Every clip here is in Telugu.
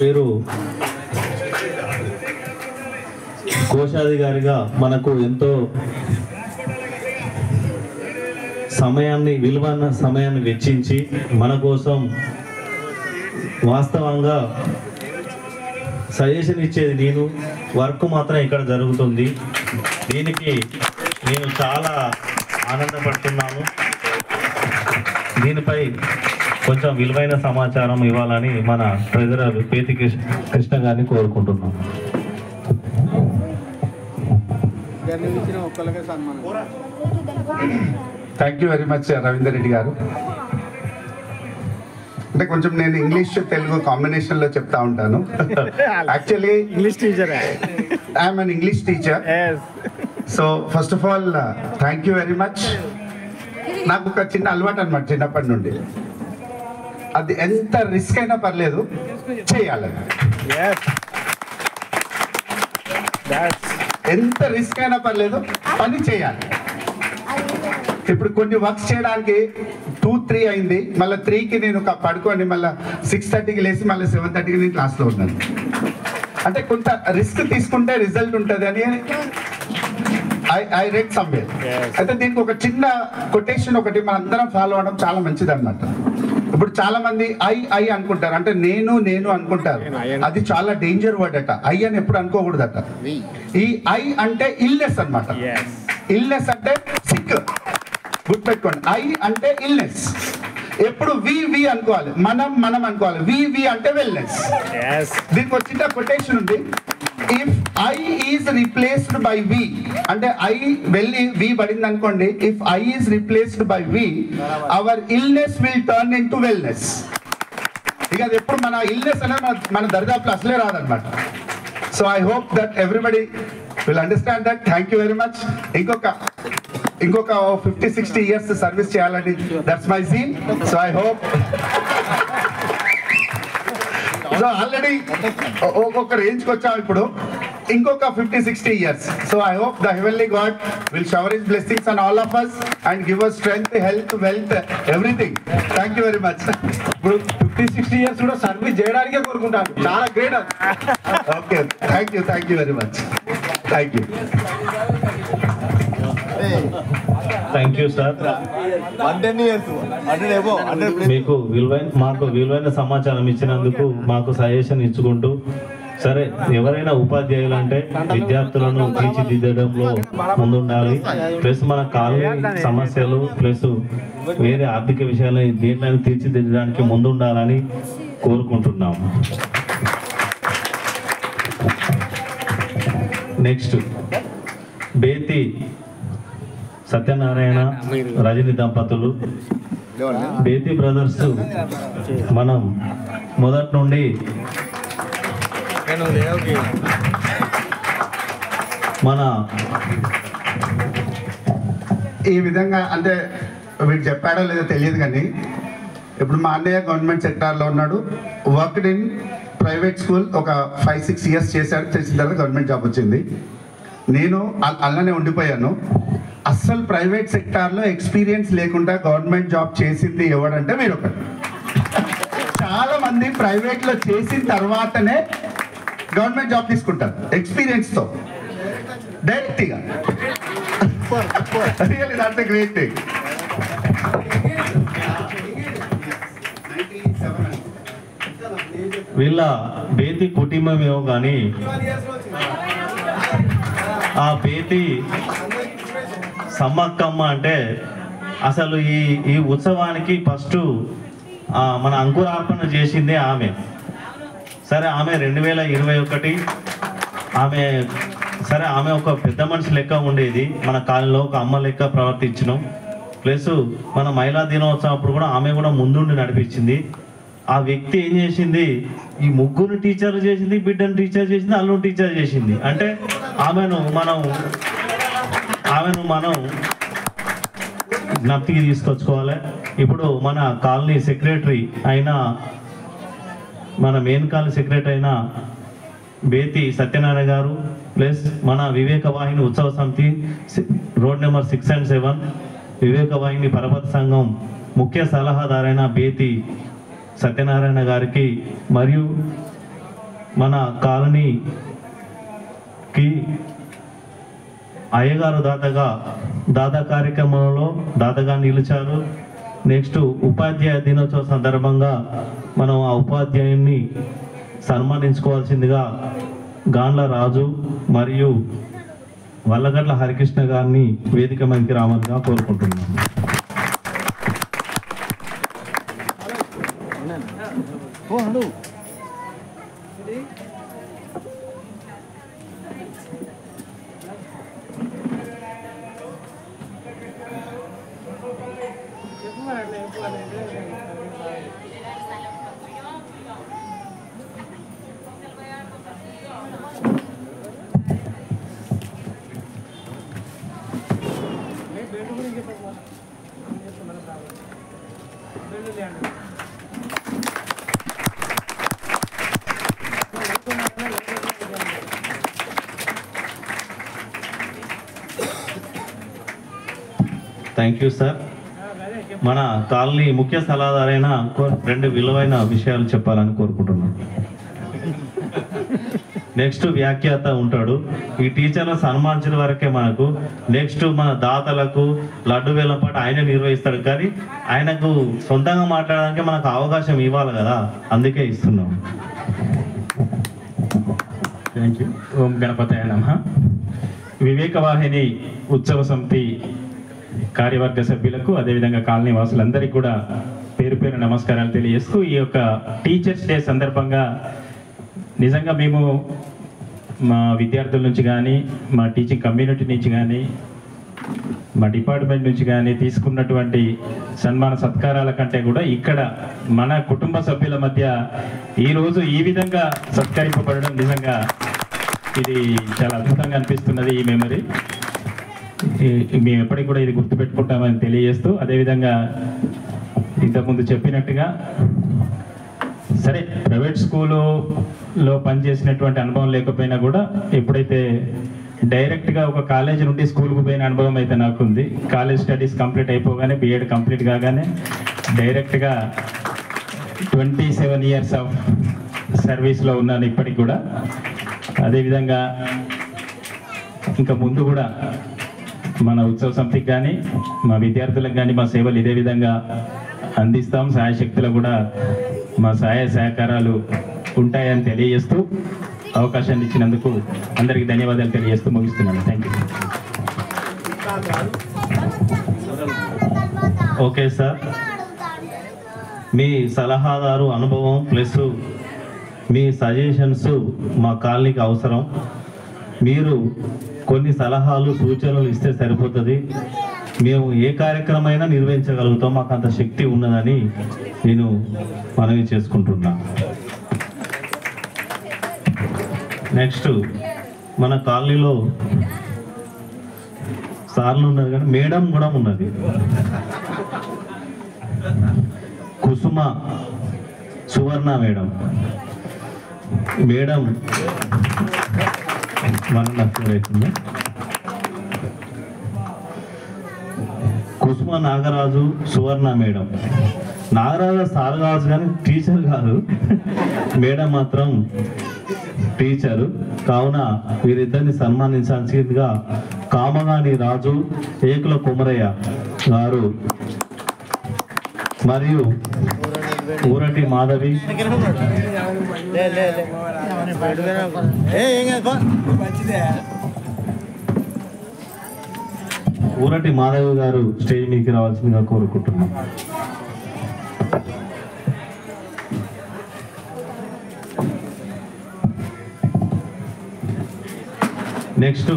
పేరు కోశాధికారిగా మనకు ఎంతో విలువైన సమయాన్ని వెచ్చించి మన కోసం వాస్తవంగా సజెషన్ ఇచ్చేది నేను, వర్క్ మాత్రం ఇక్కడ జరుగుతుంది. దీనికి నేను చాలా ఆనందపడుతున్నాను. దీనిపై కొంచెం విలువైన సమాచారం ఇవ్వాలని మన ట్రెజరర్ పేతి కృష్ణ గారిని కోరుకుంటున్నాం. Thank you very much Ravinder Reddy గారు. అంటే కొంచెం నేను ఇంగ్లీష్ తెలుగు కాంబినేషన్లో చెప్తా ఉంటాను. Actually English teacher, I'm an English teacher. So first of all thank you very much. నాకు ఒక చిన్న అలవాటు అనమాట చిన్నప్పటి నుండి, అది ఎంత రిస్క్ అయినా పర్లేదు చేయాలి. ఎంత రిస్క్ అయినా పర్లేదు పని చేయాలి. ఇప్పుడు కొన్ని వర్క్స్ చేయడానికి 2-3 అయింది, మళ్ళీ 3కి నేను పడుకొని మళ్ళీ 6:30కి లేచి మళ్ళీ 7:30కి నేను క్లాస్లో ఉన్నాను. అంటే కొంత రిస్క్ తీసుకుంటే రిజల్ట్ ఉంటుంది అని ఐ రెడ్ సమ్వేర్. అయితే దీనికి ఒక చిన్న కొటేషన్ ఒకటి మన అందరం ఫాలో అవడం చాలా మంచిది అనమాట. ఇప్పుడు చాలా మంది ఐ అనుకుంటారు, అంటే నేను అనుకుంటారు. అది చాలా డేంజర్ వర్డ్ అట. ఐ అని ఎప్పుడు అనుకోకూడదట. ఈ ఐ అంటే ఇల్నెస్ అనమాట. ఇల్నెస్ అంటే సిక్, గుర్తుపెట్టుకోండి. ఐ అంటే ఇల్నెస్. ఎప్పుడు వి అనుకోవాలి, మనం అనుకోవాలి. వి అంటే వెల్నెస్. దీనికి ఒక చిన్న కొటేషన్ ఉంది. If I is replaced by V, అంటే ఐ వెళ్ళి వి పడింది అనుకోండి. If I is replaced by V, our illness will turn into wellness. ఇక అది ఎప్పుడు మన ఇల్నెస్ అనేది మన దరిదాపులో అసలే రాదనమాట. So I hope that everybody will understand that. Thank you very much. ఇంకొక 50-60 ఇయర్స్ సర్వీస్ చేయాలని that's my zeal. So I hope. So already ఒక్కొక్క రేంజ్కి వచ్చాం, ఇప్పుడు ఇంకొక 50-60 years. So I hope the heavenly God will shower his blessings on all of us and give us strength, health, wealth, everything. Thank you very much. ఇప్పుడు 50-60 ఇయర్స్ కూడా సర్వీస్ చేయడానికే కోరుకుంటాను. చాలా great. Okay, thank you very much. Thank you. Thank you sir. మాకు విలువైన సమాచారం ఇచ్చినందుకు, మాకు సజెషన్ ఇచ్చుకుంటూ, సరే ఎవరైనా ఉపాధ్యాయులు అంటే విద్యార్థులను తీర్చిదిద్దడంలో ముందుండాలి. ప్లస్ మన కాలనీ సమస్యలు ప్లస్ వేరే ఆర్థిక విషయాలు దేంట్లైనా తీర్చిదిద్దడానికి ముందుండాలని కోరుకుంటున్నాము. నెక్స్ట్ బేతి సత్యనారాయణ రజని దంపతులు, బేతి బ్రదర్స్. మనం మొదటి నుండి మన ఈ విధంగా, అంటే వీడు చెప్పాడో లేదో తెలియదు కానీ, ఇప్పుడు మా అన్నయ్య గవర్నమెంట్ సెక్టార్లో ఉన్నాడు. వర్క్డ్ ఇన్ ప్రైవేట్ స్కూల్ ఒక 5-6 ఇయర్స్ చేశాడు. చేసిన తర్వాత గవర్నమెంట్ జాబ్ వచ్చింది. నేను అలానే ఉండిపోయాను. అస్సలు ప్రైవేట్ సెక్టార్లో ఎక్స్పీరియన్స్ లేకుండా గవర్నమెంట్ జాబ్ చేసింది ఎవడంటే మీరు ఒకటి. చాలా మంది ప్రైవేట్లో చేసిన తర్వాతనే గవర్నమెంట్ జాబ్ తీసుకుంటారు ఎక్స్పీరియన్స్తో డైరెక్ట్గా. Really that's a great thing. వీళ్ళ బేతి కుటుంబమేమో కానీ ఆ బేతి సమ్మక్కమ్మ అంటే అసలు ఈ ఉత్సవానికి ఫస్ట్ మన అంకురార్పణ చేసిందే ఆమె. సరే ఆమె 2021 ఆమె ఒక పెద్ద మనిషి లెక్క ఉండేది. మన కాలంలో ఒక అమ్మ లెక్క ప్రవర్తించినాం. ప్లస్ మన మహిళా దినోత్సవం అప్పుడు కూడా ఆమె కూడా ముందుండి నడిపించింది. ఆ వ్యక్తి ఏం చేసింది, ఈ ముగ్గురు టీచర్ చేసింది, బిడ్డను టీచర్ చేసింది, అల్లుని టీచర్ చేసింది. అంటే ఆమెను మనం జ్ఞప్తికి తీసుకొచ్చుకోవాలి. ఇప్పుడు మన కాలనీ సెక్రటరీ అయిన మన మెయిన్ కాలనీ సెక్రటరీ అయిన బేతి సత్యనారాయణ గారు ప్లస్ మన వివేకవాహిని ఉత్సవ సమితి రోడ్ నెంబర్ 6 and 7 వివేకవాహిని పరపతి సంఘం ముఖ్య సలహాదారైన బేతి సత్యనారాయణ గారికి మరియు మన కాలనీకి అయ్యగారు దాదా కార్యక్రమంలో దాతగా నిలిచారు. నెక్స్ట్ ఉపాధ్యాయ దినోత్సవ సందర్భంగా మనం ఆ ఉపాధ్యాయుని సన్మానించుకోవాల్సిందిగా గాండ్ల రాజు మరియు వల్లగట్ల హరికృష్ణ గారిని వేదిక మీదకి రావాలని కోరుకుంటున్నాను. Thank you sir. మన కాలనీ ముఖ్య సలహాదారైన 2 విలువైన విషయాలు చెప్పాలని కోరుకుంటున్నాను. నెక్స్ట్ వ్యాఖ్యాత ఉంటాడు. ఈ టీచర్లు సన్మానించిన వరకే మనకు. నెక్స్ట్ మన దాతలకు లడ్డు వేలం పాటు ఆయన నిర్వహిస్తాడు, కానీ ఆయనకు సొంతంగా మాట్లాడడానికి మనకు అవకాశం ఇవ్వాలి కదా, అందుకే ఇస్తున్నాం. Thank you. ఓం గణపతయ నమః. వివేకవాహిని ఉత్సవ సమితి కార్యవర్గ సభ్యులకు అదేవిధంగా కాలనీ వాసులందరికీ కూడా పేరు పేరు నమస్కారాలు తెలియజేస్తూ ఈ యొక్క టీచర్స్ డే సందర్భంగా నిజంగా మేము మా విద్యార్థుల నుంచి కానీ మా టీచింగ్ కమ్యూనిటీ నుంచి కానీ మా డిపార్ట్మెంట్ నుంచి కానీ తీసుకున్నటువంటి సన్మాన సత్కారాల కంటే కూడా ఇక్కడ మన కుటుంబ సభ్యుల మధ్య ఈరోజు ఈ విధంగా సత్కరింపబడడం నిజంగా ఇది చాలా అద్భుతంగా అనిపిస్తున్నది. ఈ మెమరీ మేము ఎప్పటికి కూడా ఇది గుర్తుపెట్టుకుంటామని తెలియజేస్తూ, అదేవిధంగా ఇంతకుముందు చెప్పినట్టుగా సరే ప్రైవేట్ స్కూల్లో పనిచేసినటువంటి అనుభవం లేకపోయినా కూడా ఎప్పుడైతే డైరెక్ట్గా ఒక కాలేజ్ నుండి స్కూల్కు పోయిన అనుభవం అయితే నాకు ఉంది. కాలేజ్ స్టడీస్ కంప్లీట్ అయిపోగానే బీఎడ్ కంప్లీట్ కాగానే డైరెక్ట్గా 27 years ఆఫ్ సర్వీస్లో ఉన్నాను ఇప్పటికి కూడా. అదేవిధంగా ఇంకా ముందు కూడా మన ఉత్సవ సమితికి కానీ మా విద్యార్థులకు కానీ మా సేవలు ఇదే విధంగా అందిస్తాం. సాయశక్తులు కూడా మా సహాయ సహకారాలు ఉంటాయని తెలియజేస్తూ అవకాశాన్ని ఇచ్చినందుకు అందరికీ ధన్యవాదాలు తెలియజేస్తూ ముగిస్తున్నాను. Thank you. ఓకే సార్, మీ సలహాదారు అనుభవం ప్లస్ మీ సజెషన్స్ మా కాలనీకి అవసరం. మీరు కొన్ని సలహాలు సూచనలు ఇస్తే సరిపోతుంది. మేము ఏ కార్యక్రమైనా నిర్వహించగలుగుతాం, మాకు అంత శక్తి ఉన్నదని నేను మనవి చేసుకుంటున్నా. నెక్స్ట్ మన కాలనీలో సార్లు ఉన్నారు కానీ మేడం కూడా ఉన్నది. కుసుమ సువర్ణ మేడం మనం అవుతుంది. కుసుమ నాగరాజు సువర్ణ మేడం. నాగరాజు సార్ కావచ్చు కానీ టీచర్ కాదు, మేడం మాత్రం టీచరు. కావున వీరిద్దరిని సన్మానించాల్సిందిగా కామగాని రాజు, ఏకుల కుమరయ్య గారు మరియు ఊరటి మాధవి, ఊరటి మాధవి గారు స్టేజ్ మీదకి రావాల్సిందిగా కోరుకుంటున్నాం. నెక్స్ట్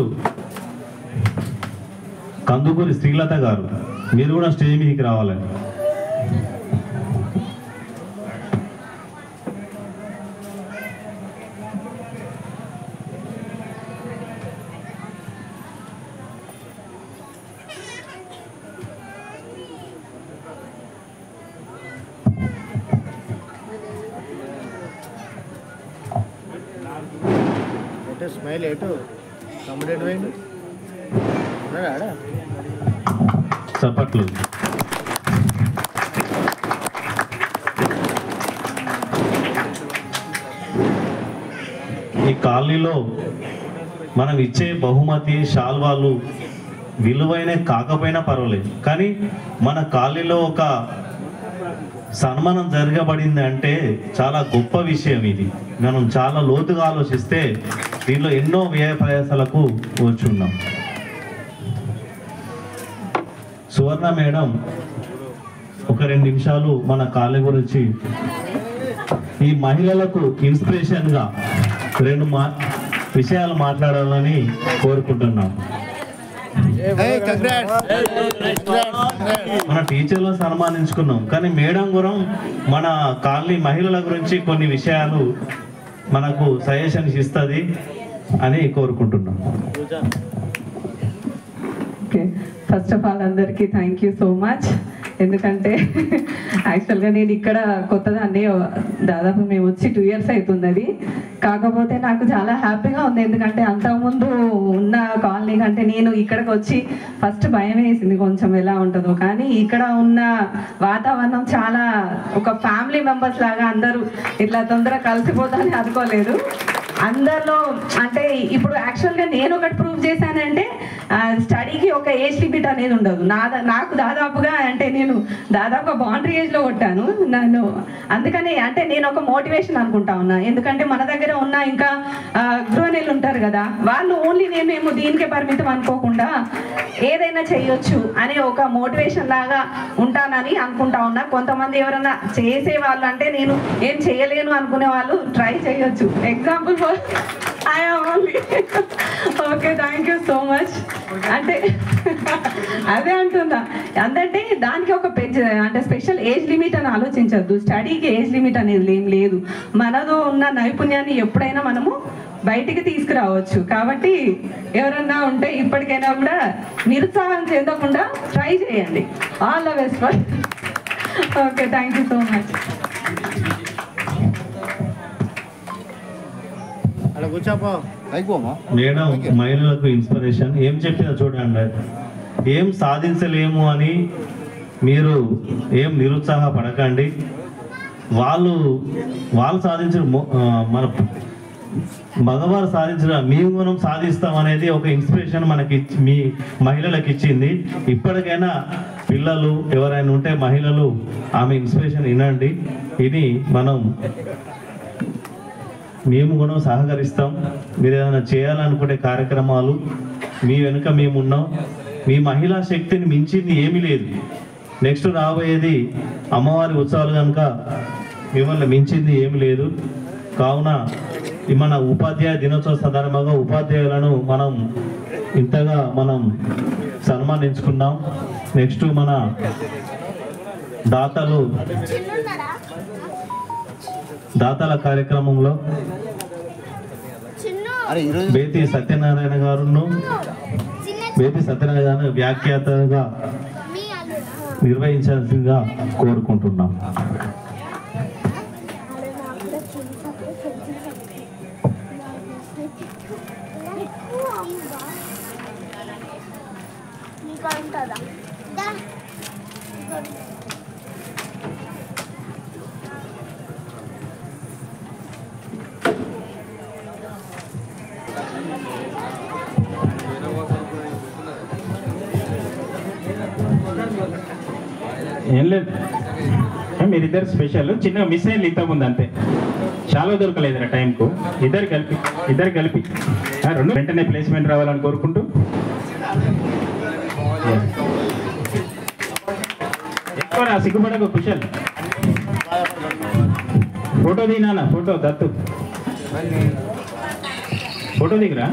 కందుకూరి శ్రీలత గారు, మీరు కూడా స్టేజ్ మీదకి రావాలని. స్మైల్ ఎటు కంప్లీట్ పోయింది చప్పట్లు. ఈ కాలనీలో మనం ఇచ్చే బహుమతి శాల్వాలు విలువైన కాకపోయినా పర్వాలేదు, కానీ మన కాలనీలో ఒక సన్మానం జరగబడింది అంటే చాలా గొప్ప విషయం. ఇది మనం చాలా లోతుగా ఆలోచిస్తే దీనిలో ఎన్నో వ్యయ ప్రయాసాలకు వచ్చున్నాం. సువర్ణ మేడం ఒక 2 నిమిషాలు మన కాలనీ గురించి, ఈ మహిళలకు ఇన్స్పిరేషన్గా 2 విషయాలు మాట్లాడాలని కోరుకుంటున్నాం. మన టీచర్లు సన్మానించుకున్నాం, కానీ మేడం కూడా మన కాలనీ మహిళల గురించి కొన్ని విషయాలు మనకు సజెషన్స్ ఇస్తుంది అని కోరుకుంటున్నాం. ఓకే, ఫస్ట్ ఆఫ్ ఆల్ అందరికీ థ్యాంక్ యూ సో మచ్. ఎందుకంటే యాక్చువల్గా నేను ఇక్కడ కొత్తదాన్ని, దాదాపు మేము వచ్చి 2 years అవుతున్నది. కాకపోతే నాకు చాలా హ్యాపీగా ఉంది, ఎందుకంటే అంతకుముందు ఉన్న కాలనీ కంటే నేను ఇక్కడికి వచ్చి ఫస్ట్ భయం వేసింది కొంచెం ఎలా ఉంటుందో, కానీ ఇక్కడ ఉన్న వాతావరణం చాలా ఒక ఫ్యామిలీ మెంబర్స్ లాగా అందరూ ఇట్లా తొందరగా కలిసిపోతానని అనుకోలేదు. అందరిలో అంటే ఇప్పుడు యాక్చువల్గా నేను ఒకటి ప్రూవ్ చేశానంటే స్టడీకి ఒక ఏజ్ లిమిట్ అనేది ఉండదు. నాకు దాదాపుగా అంటే నేను దాదాపుగా బౌండరీ ఏజ్లో కొట్టాను నన్ను. అందుకని అంటే నేను ఒక మోటివేషన్ అనుకుంటా ఉన్నా, ఎందుకంటే మన దగ్గర ఉన్న ఇంకా గృహిణులు ఉంటారు కదా, వాళ్ళు ఓన్లీ మేము దీనికే పరిమితం అనుకోకుండా ఏదైనా చేయొచ్చు అనే ఒక మోటివేషన్ లాగా ఉంటానని అనుకుంటా ఉన్నా. కొంతమంది ఎవరైనా చేసే వాళ్ళు అంటే నేను ఏం చేయలేను అనుకునే వాళ్ళు ట్రై చేయొచ్చు. Example for I am only. Okay, thank you so much. అంటే అదే అంటున్నా, అంటే దానికి ఒక అంటే స్పెషల్ ఏజ్ లిమిట్ అని ఆలోచించద్దు. స్టడీకి ఏజ్ లిమిట్ అనేది ఏం లేదు. మనలో ఉన్న నైపుణ్యాన్ని ఎప్పుడైనా మనము బయటికి తీసుకురావచ్చు. కాబట్టి ఎవరన్నా ఉంటే ఇప్పటికైనా కూడా నిరుత్సాహం చెందకుండా ట్రై చేయండి. All the best for. Okay, thank you so much. Madam మహిళలకు ఇన్స్పిరేషన్. ఏం చెప్పినా చూడండి, ఏం సాధించలేము అని మీరు ఏం నిరుత్సాహపడకండి. వాళ్ళు సాధించిన మన మగవారు సాధించిన మేము మనం సాధిస్తాం అనేది ఒక ఇన్స్పిరేషన్ మనకి మీ మహిళలకు ఇచ్చింది. ఇప్పటికైనా పిల్లలు ఎవరైనా ఉంటే మహిళలు ఆమె ఇన్స్పిరేషన్ వినండి. ఇది మేము కూడా సహకరిస్తాం. మీరు ఏదైనా చేయాలనుకునే కార్యక్రమాలు మీ వెనుక మేమున్నాం. మీ మహిళా శక్తిని మించింది ఏమీ లేదు. నెక్స్ట్ రాబోయేది అమ్మవారి ఉత్సవాలు కనుక మిమ్మల్ని మించింది ఏమి లేదు. కావున మన ఉపాధ్యాయ దినోత్సవ సందర్భంగా ఉపాధ్యాయులను ఇంతగా సన్మానించుకున్నాం. నెక్స్ట్ మన దాతల కార్యక్రమంలో బేతి సత్యనారాయణ గారును వ్యాఖ్యాతగా నిర్వహించాల్సిందిగా కోరుకుంటున్నాం. ఏం లేదు, మీరిద్దరు స్పెషల్. చిన్నగా మిస్ అయింది ఇంతకుముందు, అంతే. చాలా దొరకలేదు టైంకు. ఇద్దరు కలిపి 2 వెంటనే ప్లేస్మెంట్ రావాలని కోరుకుంటూ ఎక్కువ సిగ్గుపడకు. కుశల్ ఫోటో దిగినా, ఫోటో దత్తు ఫోటో దిగురా.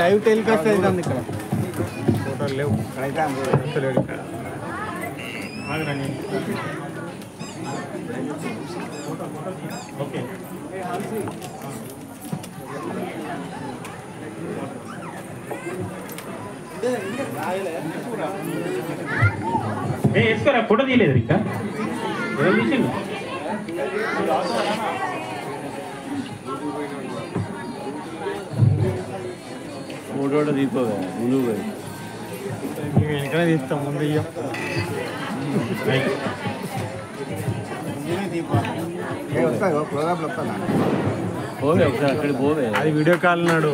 లైవ్ టెలికాస్ట్ అవుతుంది ఇక్కడ. ఫోటోలు లేవు ఇక్కడ. ఓకే, వేసుకోరా. ఫోటో తీయలేదు ఇంకా, ఎవరు తీసిండు? ఫోటో తీసుకోగా ముందుకు వెనకనే తీస్తాం ముందు పోవే ఒకసారి అక్కడికి పోవే అది వీడియో కాల్ నాడు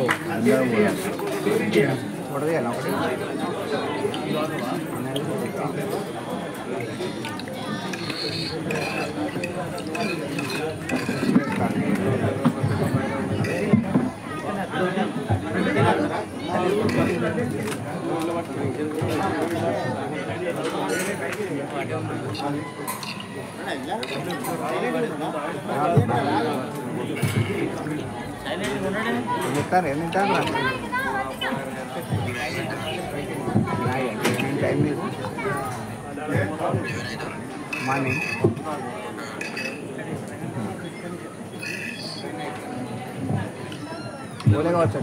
మార్నింగ్ ఓలే కావచ్చు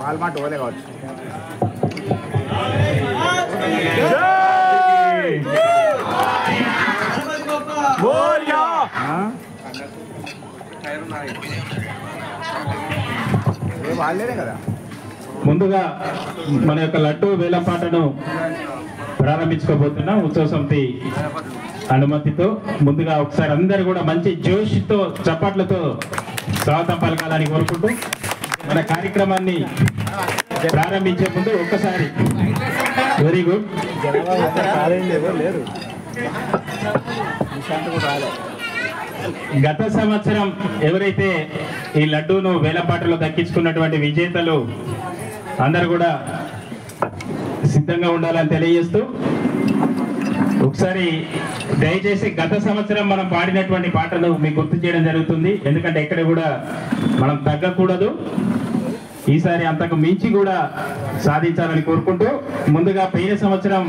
వాల్మార్ట్ ఓలే కావచ్చు వాళ్ళేనే కదా. ముందుగా మన యొక్క లడ్డు వేలంపాటను ప్రారంభించుకోబోతున్నాం ఉత్సవ సమితి అనుమతితో. ముందుగా ఒకసారి అందరు కూడా మంచి జోష్తో చప్పట్లతో స్వాగతం పలకాలని కోరుకుంటూ మన కార్యక్రమాన్ని ప్రారంభించే ముందు ఒక్కసారి వెరీ గుడ్ గత సంవత్సరం ఎవరైతే ఈ లడ్డూను వేలంపాటలో దక్కించుకున్నటువంటి విజేతలు అందరు కూడా సిద్ధంగా ఉండాలని తెలియజేస్తూ ఒకసారి దయచేసి గత సంవత్సరం మనం పాడినటువంటి పాటలు మీకు గుర్తు చేయడం జరుగుతుంది. ఎందుకంటే ఎక్కడ కూడా మనం తగ్గకూడదు, ఈసారి అంతకు మించి కూడా సాధించాలని కోరుకుంటూ ముందుగా పోయిన సంవత్సరం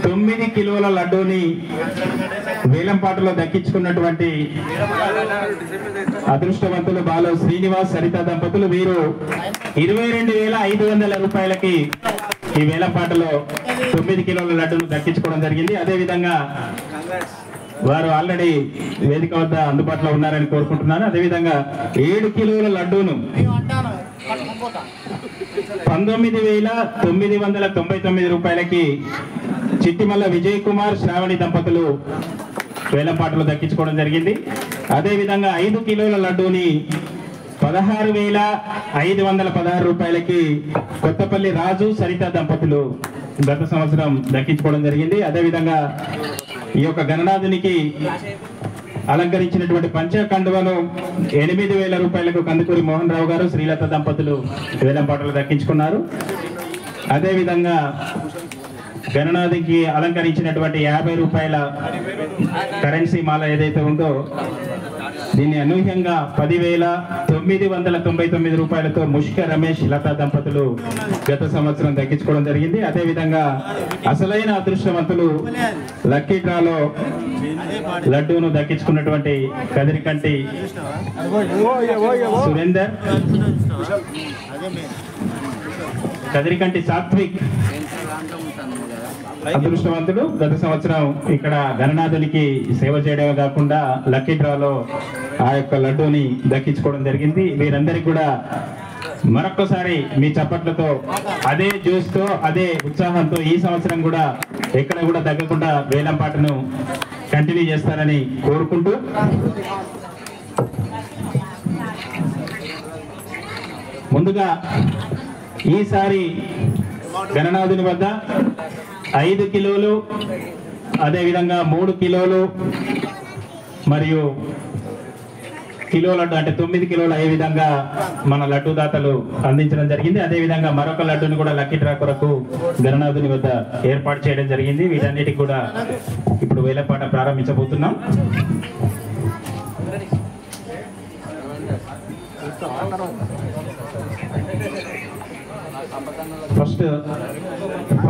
9 కిలోల లడ్డూని వేలంపాటలో దక్కించుకున్నటువంటి అదృష్టవంతులు బాలు శ్రీనివాస్ సరిత దంపతులు వీరు 22,500 రూపాయలకి ఈ వేలంపాటలో 9 కిలోల లడ్డూను దక్కించుకోవడం జరిగింది. అదేవిధంగా వారు ఆల్రెడీ వేదిక వద్ద అందుబాటులో ఉన్నారని కోరుకుంటున్నాను. అదేవిధంగా 7 కిలోల లడ్డూను 19,999 రూపాయలకి చిట్టిమల్ల విజయ్ కుమార్ శ్రావణి దంపతులు వేలంపాటలో దక్కించుకోవడం జరిగింది. అదేవిధంగా 5 కిలోల లడ్డూని 16,516 రూపాయలకి కొత్తపల్లి రాజు సరిత దంపతులు గత సంవత్సరం దక్కించుకోవడం జరిగింది. అదేవిధంగా ఈ యొక్క గణనాథునికి అలంకరించినటువంటి పంచకండువను 8,000 రూపాయలకు కందుకూరి మోహన్ రావు గారు శ్రీలత దంపతులు వేలంపాటలు దక్కించుకున్నారు. అదేవిధంగా గణనాథునికి అలంకరించినటువంటి 50 రూపాయల కరెన్సీ మాల ఏదైతే ఉందో దీన్ని అనూహ్యంగా 10,999 రూపాయలతో ముష్క రమేష్ లతా దంపతులు గత సంవత్సరం దక్కించుకోవడం జరిగింది. అదేవిధంగా అసలైన అదృష్టవంతులు లక్కీ డ్రాలో లడ్డూను దక్కించుకున్నటువంటి కదిరికంటి సురేందర్, కదిరికంటి సాత్విక్ అదృష్టవంతుడు గత సంవత్సరం ఇక్కడ గణనాథునికి సేవ చేయడమే కాకుండా లక్కీ డ్రాలో ఆ యొక్క లడ్డూని దక్కించుకోవడం జరిగింది. వీరందరికీ కూడా మరొక్కసారి మీ చప్పట్లతో అదే జోష్తో అదే ఉత్సాహంతో ఈ సంవత్సరం కూడా ఎక్కడ కూడా తగ్గకుండా వేలంపాటను కంటిన్యూ చేస్తారని కోరుకుంటూ ముందుగా ఈసారి గణనాథుని వద్ద 5 కిలోలు అదేవిధంగా 3 కిలోలు మరియు కిలో లడ్డు అంటే 9 కిలోలు అయ్యే విధంగా మన లడ్డు దాతలు అందించడం జరిగింది. అదేవిధంగా మరొక లడ్డును కూడా లక్కీ డ్రా కొరకు గణనాథుని వద్ద ఏర్పాటు చేయడం జరిగింది. వీటన్నిటికి కూడా ఇప్పుడు వేలంపాట ప్రారంభించబోతున్నాం. First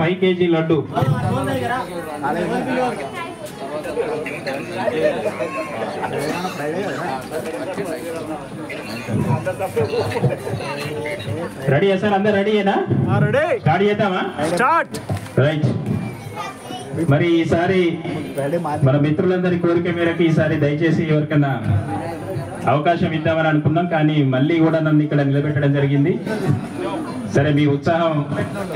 5 kg laddu ready sir, అందరు రెడీయేనా? స్టార్ట్ చేద్దామా? రైట్. మరి ఈసారి మన మిత్రులందరి కోరిక మేరకు ఈసారి దయచేసి ఎవరికైనా అవకాశం ఇద్దామని అనుకున్నాం, కానీ మళ్ళీ కూడా నన్ను ఇక్కడ నిలబెట్టడం జరిగింది. సరే మీ ఉత్సాహం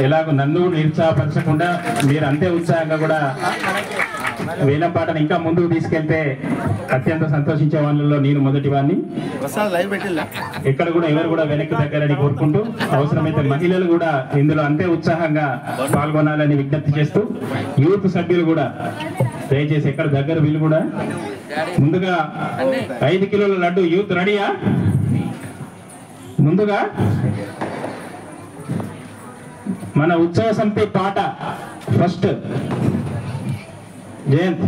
ఎలాగో నన్ను నిరుత్సాహపరచకుండా మీరు అంతే ఉత్సాహంగా కూడా వేలం పాటను ఇంకా ముందుకు తీసుకెళ్తే అత్యంత సంతోషించే వాళ్ళలో నేను మొదటి వాడిని. ఇక్కడ కూడా ఎవరు కూడా వెనక్కి తగ్గాలని కోరుకుంటూ అవసరమైతే మహిళలు కూడా ఇందులో అంతే ఉత్సాహంగా పాల్గొనాలని విజ్ఞప్తి చేస్తూ యూత్ సభ్యులు కూడా దయచేసి ఎక్కడ దగ్గర వీళ్ళు కూడా ముందుగా 5 కిలోల లడ్డు యూత్ రెడీయా? ముందుగా మన ఉత్సవ సమితి పాట ఫస్ట్ జయంత్.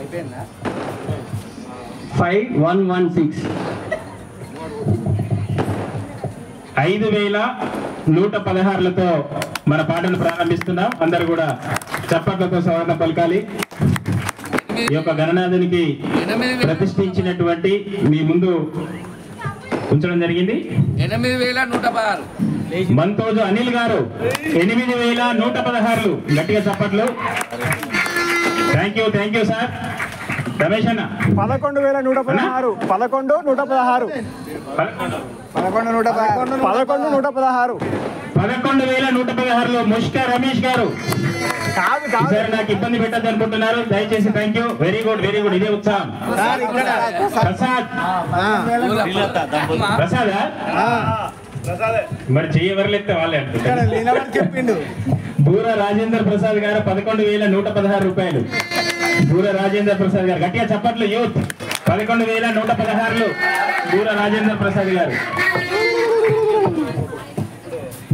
అయిపోయిందా? 5116 5116లతో మన పాటను ప్రారంభిస్తున్నాం. అందరూ కూడా చప్పట్లతో స్వాగతం పలకాలి. ఈ యొక్క గణనాథునికి ప్రతిష్ఠించినటువంటి మీ ముందు ఉంచడం జరిగింది 8116 మంతోజు అనిల్ గారు 8116. గట్టిగా చప్పట్లు. Thank you sir. రమేష్ అన్న 11,116 11,116లో ముష్కా రమేష్ గారు. సార్ నాకు ఇబ్బంది పెట్టద్దు అనుకుంటున్నారు, దయచేసి. Thank you. వెరీ గుడ్ ఇదే ఉత్సాహం. ప్రసాద్ మరి చెయ్యవరలేస్తే వాళ్ళే చెప్పిండు. బూర రాజేంద్ర ప్రసాద్ గారు 11,116 రూపాయలు. బూర రాజేంద్ర ప్రసాద్ గారు గట్టిగా చప్పట్లు. యూత్ 11,116 బూర రాజేంద్ర ప్రసాద్ గారు.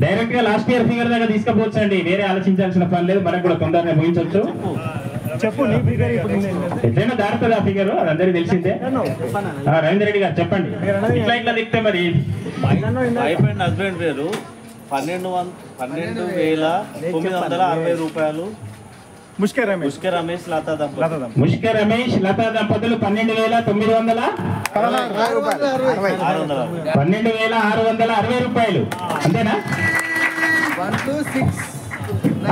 డైరెక్ట్ గా లాస్ట్ ఇయర్ ఫిగర్ దగ్గర తీసుకుపోవచ్చండి, వేరే ఆలోచించాల్సిన పని లేదు. మనకు కూడా తొందరగా ముగించవచ్చు. చెప్పు నీ ఫిగర్. ఎట్లయినా దాడుతుంది ఆ ఫిగర్, అది అందరికీ తెలిసిందే. రవీంద్ర రెడ్డి గారు చెప్పండి. ఇట్లా తిప్తే మరి అయిపోయింది. హస్బెండ్ పేరు 12,960 రూపాయలు. ముష్కే రమేష్ లతా దంపతులు. 12,660 రూపాయలు. అంతేనా?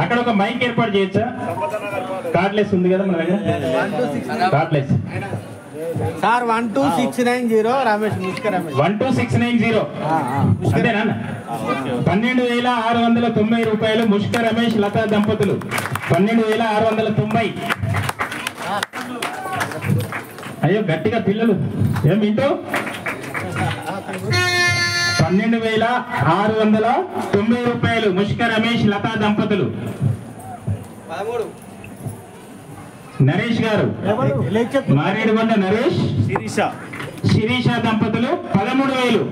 అక్కడ ఒక మైక్ ఏర్పాటు చేయొచ్చా? కార్డ్లెస్ ఉంది కదా మన దగ్గర. Cordless sir 12690 Ramesh Mushke Ramesh 12690. అంతేనా? 12,690 రూపాయలు. ముష్క రమేష్ లతా దంపతులు 12,690. అయ్యో గట్టిగా పిల్లలు ఏం వింటూ 12,690 రూపాయలు. ముష్క రమేష్ లతా దంపతులు. నరేష్ గారు మారేడుగొండ నరేష్ శిరీష దంపతులు 13,000.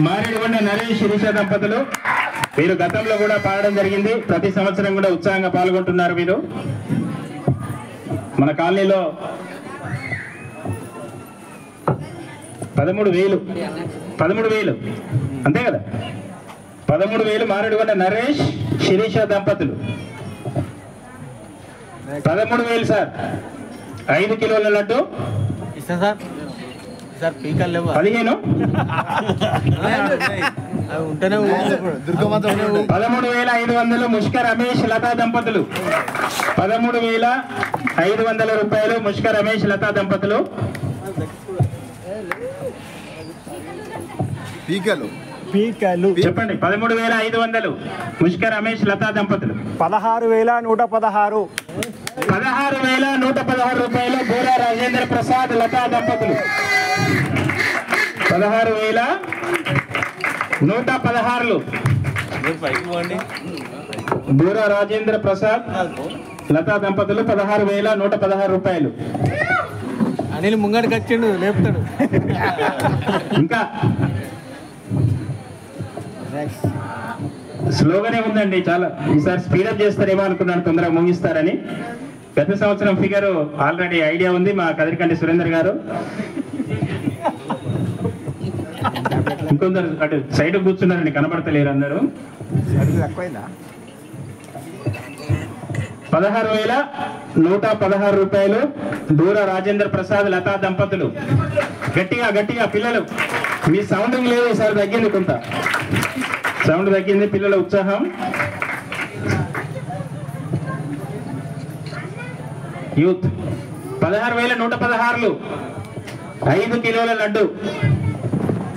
మారేడుగొండ నరేష్ శిరీష దంపతులు. మీరు గతంలో కూడా పాడడం జరిగింది, ప్రతి సంవత్సరం కూడా ఉత్సాహంగా పాల్గొంటున్నారు. మీరు మన కాలనీలో 13,000 అంతే కదా? 13,000 మారేడుగొండ నరేష్ శిరీష దంపతులు. 13,000 సార్. 5 కిలోల లడ్డు 15 13,500 ముష్క రమేష్ లతా దంపతులు. 13,500 రూపాయలు. ముష్క రమేష్ లతా దంపతులు. చెప్పండి. 13,500 ముష్క రమేష్ లతా దంపతులు. 16,116 16,116 రూపాయలు. బూరా రాజేంద్ర ప్రసాద్ లతా దంపతులు. 16,116 బూరా రాజేంద్ర ప్రసాద్ లతా దంపతులు. 16,116 రూపాయలు. అనిల్ ముంగడికి వచ్చిండు, లేపుతాడు. ఇంకా స్లోగానే ఉందండి చాలా. ఈసారి స్పీడప్ చేస్తారేమో అనుకున్నాను, తొందరగా ముగిస్తారని. గత సంవత్సరం ఫిగర్ ఆల్రెడీ ఐడియా ఉంది మా కదిరికంటి సురేందర్ గారు. ఇంకొందరు అటు సైడ్ కూర్చున్నారండి, కనబడతలేరు అందరూ. 16,116 రూపాయలు. దూర రాజేంద్ర ప్రసాద్ లతా దంపతులు. గట్టిగా పిల్లలు, మీ సౌండింగ్ లేదు ఈసారి, తగ్గింది కొంత సౌండ్ తగ్గింది. పిల్లల ఉత్సాహం యూత్ 16,116 5 కిలోల లడ్డు.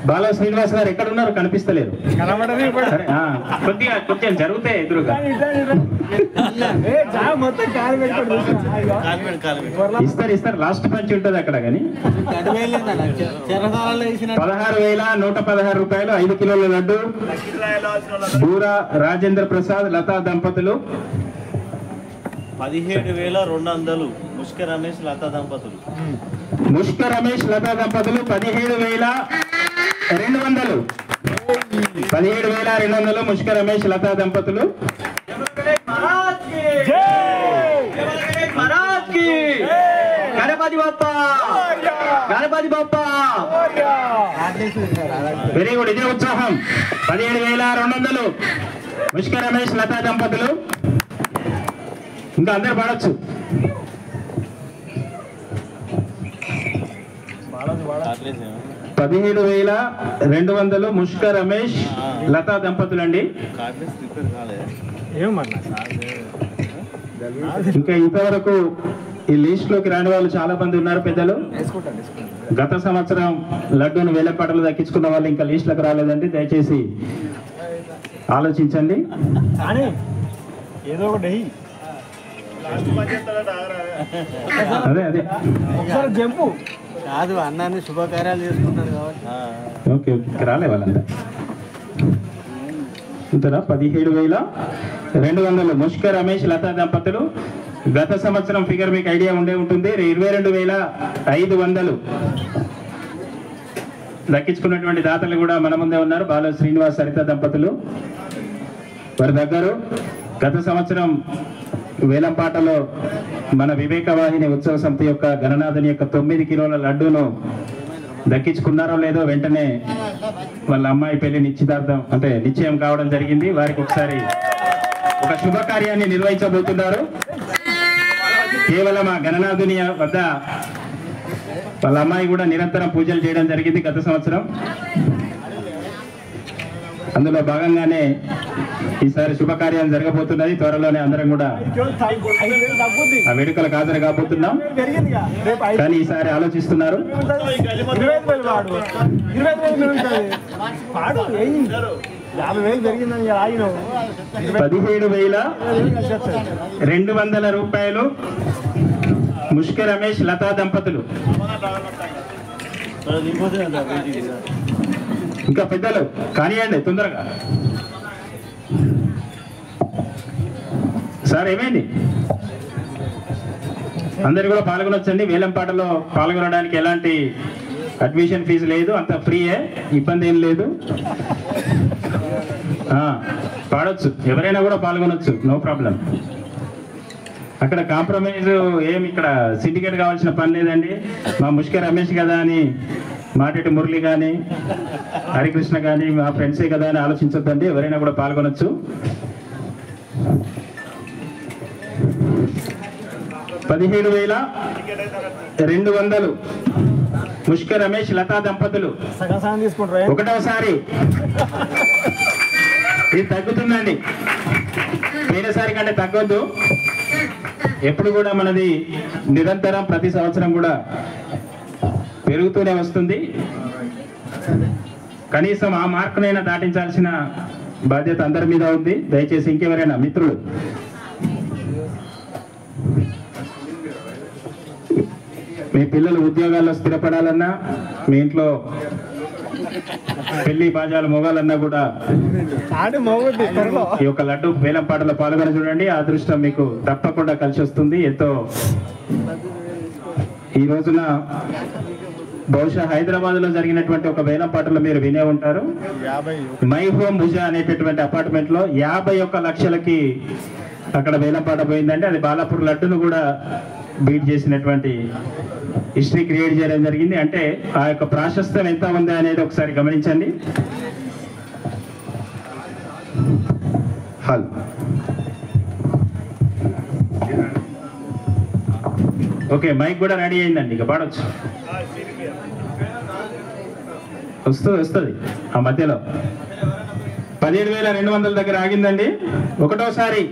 బాల శ్రీనివాస్ గారు ఎక్కడ ఉన్నారు? కనిపిస్తలేరు. సరే, కొద్దిగా కొంచెం జరిగితే ఎదురుగా ఇస్తారు. లాస్ట్ పంచి ఉంటుంది అక్కడ. కానీ 16,116 రూపాయలు 5 కిలోల లడ్డు. బూరా రాజేంద్ర ప్రసాద్ లతా దంపతులు. 17,200 ముష్క రమేష్ లతా దంపతులు. 17,200 17,200 ముష్క రమేష్ లతా దంపతులు. Ganapati Bappa very good. ఇదే ఉత్సాహం. 17,200 ముష్క రమేష్ లతా దంపతులు. ఇంకా అందరు పాడొచ్చు. 17,200 ముష్క రమేష్ లతా దంపతులు అండి. ఇంకా ఇంతవరకు ఈ లిస్ట్ లోకి రాని వాళ్ళు చాలా మంది ఉన్నారు పెద్దలు. గత సంవత్సరం లడ్డూను వేలపాటలు దక్కించుకున్న వాళ్ళు ఇంకా లిస్ట్ లోకి రాలేదండి. దయచేసి ఆలోచించండి. ఏదో ఒకటి అదే జంపు కాదు, అన్నాన్ని శుభకార్యాలు చేసుకుంటారు కాబట్టి. ఓకే రాలే వాళ్ళంతా. ఇంతనా 17,200 ముష్క రమేష్ లతా దంపతులు. గత సంవత్సరం ఫిగర్ మీకు ఐడియా ఉండే ఉంటుంది. 22,500 దక్కించుకున్నటువంటి దాతలు కూడా మన ముందే ఉన్నారు. బాల శ్రీనివాస్ సరిత దంపతులు. వారి దగ్గర గత సంవత్సరం వేలంపాటలో మన వివేక వాహిని ఉత్సవ సమితి యొక్క గణనాథుని యొక్క 9 కిలోల లడ్డూను దక్కించుకున్నారో లేదో వెంటనే వాళ్ళ అమ్మాయి పెళ్లి నిశ్చయం కావడం జరిగింది. వారికి ఒకసారి ఒక శుభకార్యాన్ని నిర్వహించబోతున్నారు. కేవలం ఆ గణనాథుని వద్ద వాళ్ళ అమ్మాయి కూడా నిరంతరం పూజలు చేయడం జరిగింది గత సంవత్సరం. అందులో భాగంగానే ఈసారి శుభకార్యం జరగబోతున్నది. త్వరలోనే అందరం కూడా ఆ వేడుకలకు హాజరు కాబోతున్నాం. కానీ ఈసారి ఆలోచిస్తున్నారు. 17,200 రూపాయలు ముష్క రమేష్ లతా దంపతులు. ఇంకా పెద్దలు కానివ్వండి తొందరగా. సార్ ఏమైంది? అందరు కూడా పాల్గొనొచ్చండి. వేలంపాటలో పాల్గొనడానికి ఎలాంటి అడ్మిషన్ ఫీజు లేదు, అంత ఫ్రీయే, ఇబ్బంది ఏం లేదు. పాడొచ్చు, ఎవరైనా కూడా పాల్గొనొచ్చు, నో ప్రాబ్లం. అక్కడ కాంప్రమైజ్ ఏమి ఇక్కడ సిండికేట్ కావాల్సిన పని లేదండి. మా ముష్క రమేష్ కదా అని మాటేటి మురళి కానీ హరికృష్ణ కానీ మా ఫ్రెండ్సే కదా అని ఆలోచించొద్దండి. ఎవరైనా కూడా పాల్గొనొచ్చు. 17,200 ముష్క రమేష్ లతా దంపతులు. ఒకటోసారి ఇది తగ్గుతుందండి, పోయినసారి కంటే తగ్గొద్దు. ఎప్పుడు కూడా మనది నిరంతరం ప్రతి సంవత్సరం కూడా పెరుగుతూనే వస్తుంది. కనీసం ఆ మార్కునైనా దాటించాల్సిన బాధ్యత అందరి మీద ఉంది. దయచేసి ఇంకెవరైనా మిత్రులు మీ పిల్లలు ఉద్యోగాల్లో స్థిరపడాలన్నా, మీ ఇంట్లో పెళ్లి బాజాలు మోగాలన్నా కూడా ఈ యొక్క లడ్డు వేలంపాటలో పాల్గొని చూడండి. ఆ అదృష్టం మీకు తప్పకుండా కలిసి వస్తుంది. ఎంతో ఈ రోజున బహుశా హైదరాబాద్ లో జరిగినటువంటి ఒక వేలంపాటలో మీరు వినే ఉంటారు. మై హోమ్ భుజ అనేటటువంటి అపార్ట్మెంట్ లో 51 లక్షలకి అక్కడ వేలంపాట పోయిందంటే అది బాలాపూర్ లడ్డును కూడా బీట్ చేసినటువంటి హిస్టరీ క్రియేట్ చేయడం జరిగింది. అంటే ఆ యొక్క ప్రాశస్త్యం ఎంత ఉంది అనేది ఒకసారి గమనించండి. హల్ ఓకే, మైక్ కూడా రెడీ అయిందండి, ఇక పాడొచ్చు. వస్తుంది ఆ మధ్యలో. 17,200 దగ్గర ఆగిందండి. ఒకటోసారి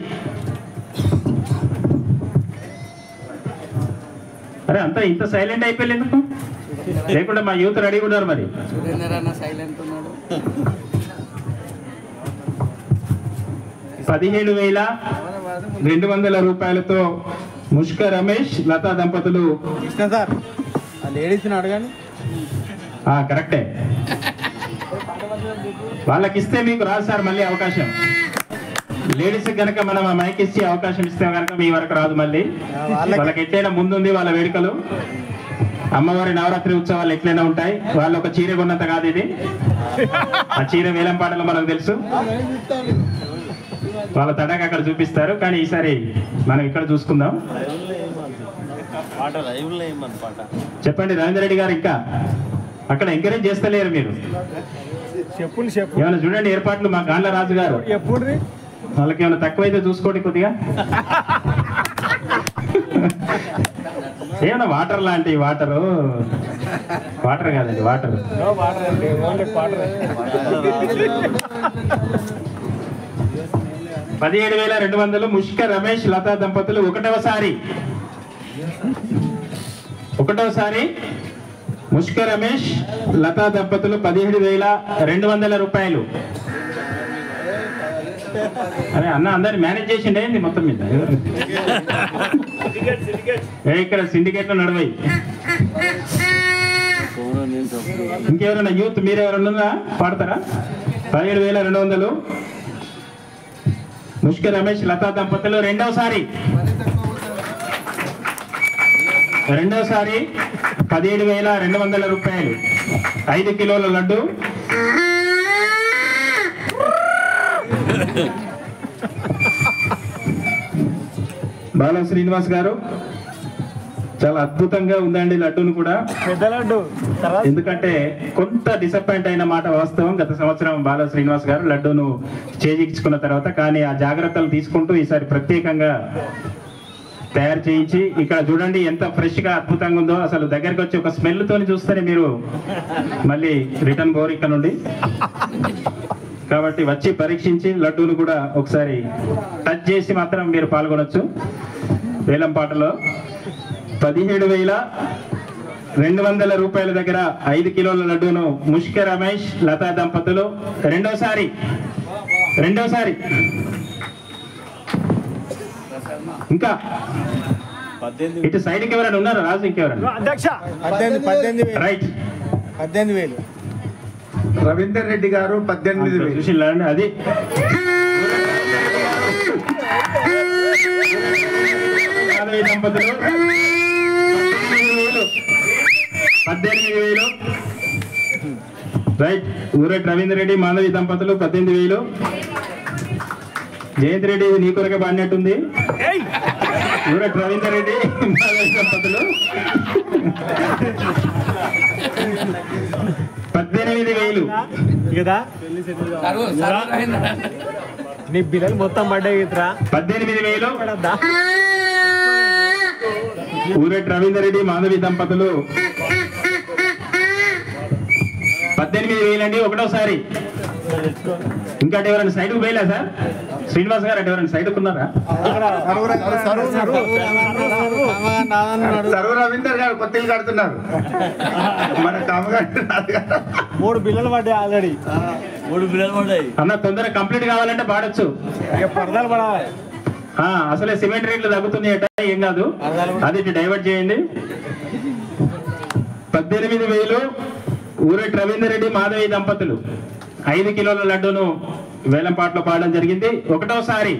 అరే అంతా ఇంత సైలెంట్ అయిపోయింది ఎందుకు? లేకుండా మా యూత్ రెడీ ఉన్నారు మరి. సైలెంట్ ఉన్నాడు. 17,200 రూపాయలతో ముష్క రమేష్ లతా దంపతులు. కృష్ణ సార్ లేడీస్ అడగండి. కరెక్టే, వాళ్ళకి ఇస్తే మీకు రాదు సార్ మళ్ళీ అవకాశం. లేడీస్ కనుక మనం మైక్ ఇచ్చి అవకాశం ఇస్తే కనుక మీ వరకు రాదు మళ్ళీ. వాళ్ళకి ఎట్లయినా ముందుంది వాళ్ళ వేడుకలు, అమ్మవారి నవరాత్రి ఉత్సవాలు ఎట్లయినా ఉంటాయి. వాళ్ళు ఒక చీర కొన్నంత కాదు ఇది. ఆ చీర వేలం పాటలు మనకు తెలుసు, వాళ్ళ తడాక అక్కడ చూపిస్తారు. కానీ ఈసారి మనం ఇక్కడ చూసుకుందాం. చెప్పండి రవీంద్ర రెడ్డి గారు, ఇంకా అక్కడ ఎంకరేజ్ చేస్తలేరు మీరు. ఏమైనా చూడండి ఏర్పాట్లు. మా గాండ్ల రాజు గారు వాళ్ళకి ఏమైనా తక్కువైతే చూసుకోండి కొద్దిగా. ఏమన్నా వాటర్ లాంటి వాటర్ కాదండి, వాటర్. 17,200 ముష్క రమేష్ లతా దంపతులు ఒకటవసారి ముష్క రమేష్ లతా దంపతులు 17,200 రూపాయలు. అరే అన్న అందరు మేనేజ్ చేసిండే ఏంది మొత్తం మీద? ఇక్కడ సిండికేట్ లో నడవాయి. ఇంకెవరైనా యూత్ మీరెవరన్నా పాడతారా? 17,200 ముష్క రమేష్ లతా దంపతులు. రెండవసారి 17,200 రూపాయలు. 5 కిలోల లడ్డు. బాల శ్రీనివాస్ గారు, చాలా అద్భుతంగా ఉందండి లడ్డూను కూడా. పెద్ద లడ్డు. ఎందుకంటే కొంత డిసప్పాయింట్ అయిన మాట వాస్తవం. గత సంవత్సరం బాల శ్రీనివాస్ గారు లడ్డూను చేజిక్కించుకున్న తర్వాత, కానీ ఆ జాగ్రత్తలు తీసుకుంటూ ఈసారి ప్రత్యేకంగా తయారు చేయించి ఇక్కడ చూడండి ఎంత ఫ్రెష్ గా అద్భుతంగా ఉందో. అసలు దగ్గరికి వచ్చి ఒక స్మెల్ తోని చూస్తేనే మీరు మళ్ళీ రిటర్న్ పోరు ఇక్కడ నుండి. కాబట్టి వచ్చి పరీక్షించి లడ్డూను కూడా ఒకసారి టచ్ చేసి మాత్రం మీరు పాల్గొనొచ్చు వేలం పాటలో. 17,200 రూపాయల దగ్గర 5 కిలోల లడ్డూను ముష్క రమేష్ లతా దంపతులు రెండోసారి. ఇంకా ఇటు సైడ్కి ఎవరైనా ఉన్నారా రాజు? ఇంకెవరైనా? అధ్యక్ష 18,000. రైట్, 18,000. రవీందర్ రెడ్డి గారు 18,000. చూసిల్లా అండి అది. దంపతులు 18,000. రైట్, ఊరెట్ రవీంద్ర రెడ్డి మాధవి దంపతులు 18,000. జయంత్ రెడ్డి నీ కొరకే పాడినట్టుంది. ఊరెట్ రవీంద్ర రెడ్డి మాధవి దంపతులు 18,000. కదా నీ బిల్లలు మొత్తం పడ్డాయి. 18,000. ఊరెట్ రవీంద్ర రెడ్డి మాధవి దంపతులు 18,000 అండి ఒకటోసారి. ఇంకా ఎవరైనా సైడ్కు పోయలే సార్? శ్రీనివాస్ గారు అంటే ఎవరైనా సైడ్కు ఉన్నారా? సర్వ రవీందర్ గారు కొత్త ఇల్లు కడుతున్నారు. మన కామగారు 3 బిల్లలు పడ్డాయి ఆల్రెడీ. 3 బిల్లలు పడ్డాయి అన్న. తొందరగా కంప్లీట్ కావాలంటే పాడొచ్చు. పరదాలు పడాలి. అసలే సిమెంట్ రేట్లు తగ్గుతున్నాయట, ఏం కాదు అది డైవర్ట్ చేయండి. 18,000 ఊరెట్ రవీందర్ రెడ్డి మాధవి దంపతులు 5 కిలోల లడ్డూను వేలం పాటలో పాడడం జరిగింది. ఒకటోసారి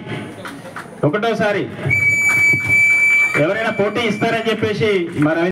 ఎవరైనా పోటీ ఇస్తారని చెప్పేసి మరి